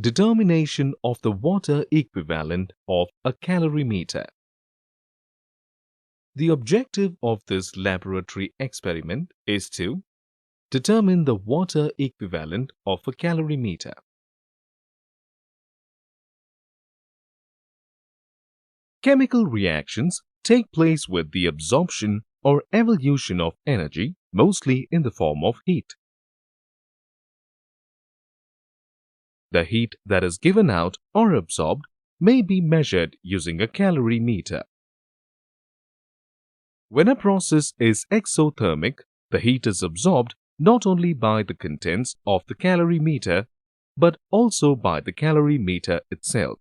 Determination of the water equivalent of a calorimeter. The objective of this laboratory experiment is to determine the water equivalent of a calorimeter. Chemical reactions take place with the absorption or evolution of energy, mostly in the form of heat. The heat that is given out or absorbed may be measured using a calorimeter. When a process is exothermic, the heat is absorbed not only by the contents of the calorimeter but also by the calorimeter itself.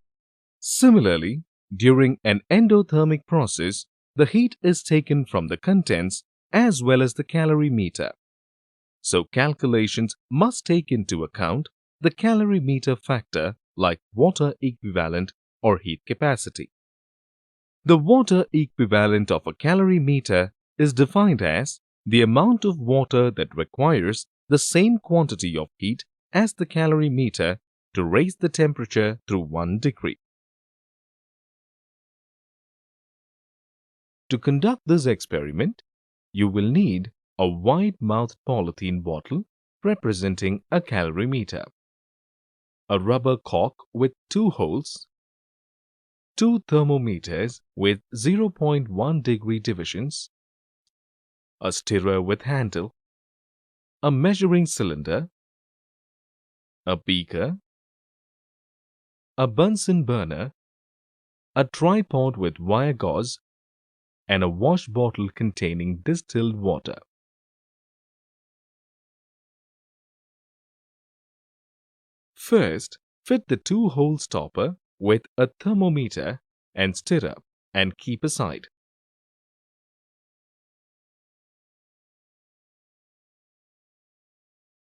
Similarly, during an endothermic process, the heat is taken from the contents as well as the calorimeter. So calculations must take into account the calorimeter factor like water equivalent or heat capacity. The water equivalent of a calorimeter is defined as the amount of water that requires the same quantity of heat as the calorimeter to raise the temperature through 1 degree. To conduct this experiment, you will need a wide-mouthed polythene bottle representing a calorimeter, a rubber cork with 2 holes, 2 thermometers with 0.1 degree divisions, a stirrer with handle, a measuring cylinder, a beaker, a Bunsen burner, a tripod with wire gauze, and a wash bottle containing distilled water. First, fit the 2-hole stopper with a thermometer and stirrer and keep aside.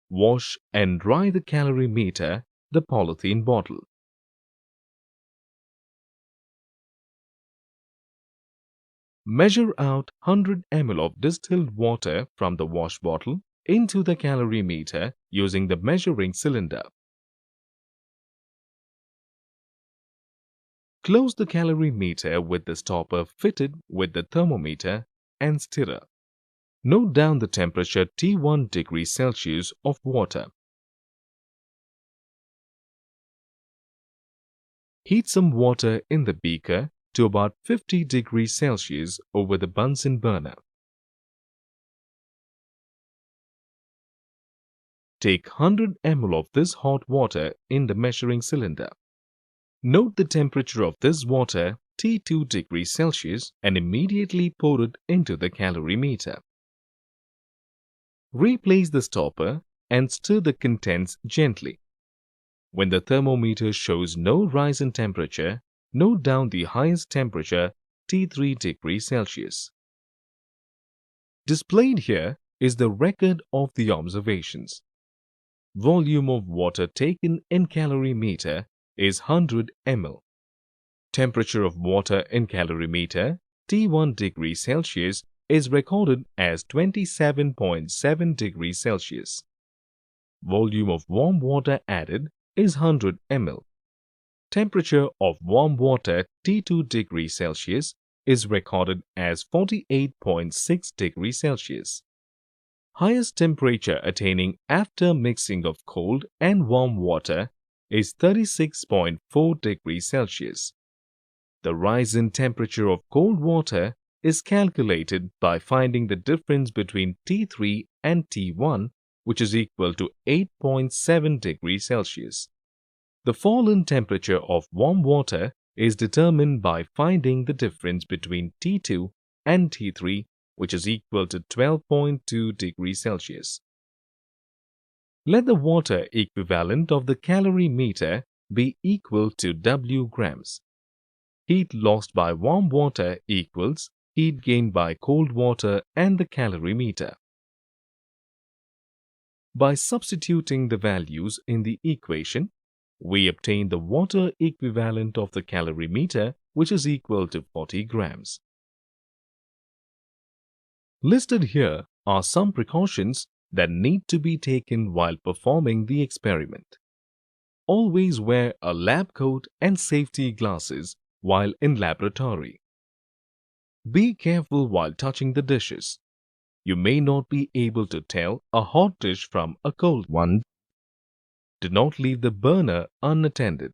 Wash and dry the calorimeter, the polythene bottle. Measure out 100 ml of distilled water from the wash bottle into the calorimeter using the measuring cylinder. Close the calorimeter with the stopper fitted with the thermometer and stirrer. Note down the temperature T1 degrees Celsius of water. Heat some water in the beaker to about 50 degrees Celsius over the Bunsen burner. Take 100 ml of this hot water in the measuring cylinder. Note the temperature of this water T2 degrees Celsius and immediately pour it into the calorimeter. Replace the stopper and stir the contents gently. When the thermometer shows no rise in temperature, note down the highest temperature T3 degrees Celsius. Displayed here is the record of the observations. Volume of water taken in calorimeter is 100 ml. Temperature of water in calorimeter T1 degrees Celsius is recorded as 27.7 degrees Celsius. Volume of warm water added is 100 ml. Temperature of warm water T2 degrees Celsius is recorded as 48.6 degrees Celsius. Highest temperature attaining after mixing of cold and warm water is 36.4 degrees Celsius. The rise in temperature of cold water is calculated by finding the difference between T3 and T1, which is equal to 8.7 degrees Celsius. The fall in temperature of warm water is determined by finding the difference between T2 and T3, which is equal to 12.2 degrees Celsius. Let the water equivalent of the calorimeter be equal to W grams. Heat lost by warm water equals heat gained by cold water and the calorimeter. By substituting the values in the equation, we obtain the water equivalent of the calorimeter, which is equal to 40 grams. Listed here are some precautions that need to be taken while performing the experiment. always wear a lab coat and safety glasses while in laboratory. Be careful while touching the dishes. You may not be able to tell a hot dish from a cold one. Do not leave the burner unattended.